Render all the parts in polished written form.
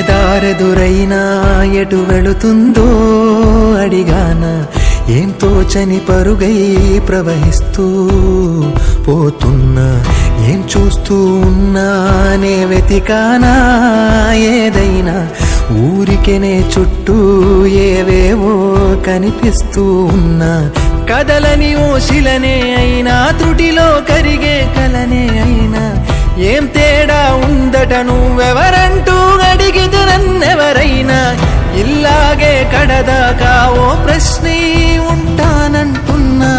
దారెదురైనా ఎటు వెళుతుందో అడిగానా, ఏం తోచని పరుగై ప్రవహిస్తూ పోతున్నా, ఏం చూస్తూ ఉన్నానే వెతికానా ఏదైనా, ఊరికెనే చుట్టూ ఏవేవో కనిపిస్తూ ఉన్నా, కదలని ఓ శిలనే అయినా త్రుటిలో కరిగే కలనే అయినా, ఏం తేడా ఉందట నువ్వెవరంటూ అడిగితే నన్నెవరైనా, ఇల్లాగే కడదాకా ఓ ప్రశ్నే ఉంటానంటున్నా,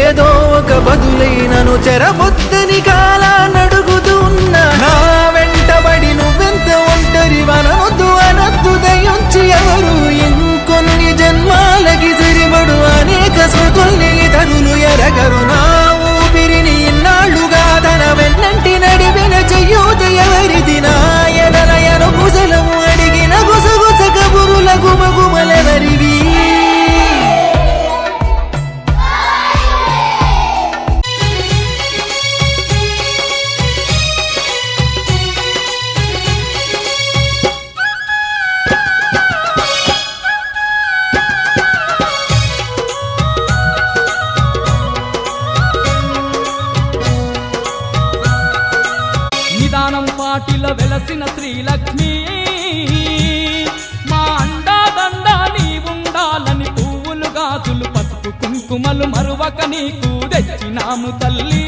ఏదో ఒక బదులైనను చెరబొద్దని కాలాన్నడుగుతూ ఉన్నా, నా వెంటబడి నువ్వెంత ఒంటరి వనవద్దు అనద్దు దయొంచి ఎవరు, ఇంకొన్ని జన్మాలకి సరిపడు అనేక స్మృతుల్ని ఇతరులు ఎరగరు, నా ఊపిరిని ఇన్నాళ్లుగా తన వెన్నంటి నడిపిన చెయ్యూత ఎవరిది, నా ఎదలయను కుశలము అడిగిన గుసగుస కబురుల గుమగుమలెవరివి. నిదానం పాటిలో వెలసిన శ్రీలక్ష్మి, మా అండాదండ నీవుండాలని పువ్వులు గాజులు పసుపు కుంకుమలు మరువక నీకు తెచ్చినాము తల్లి.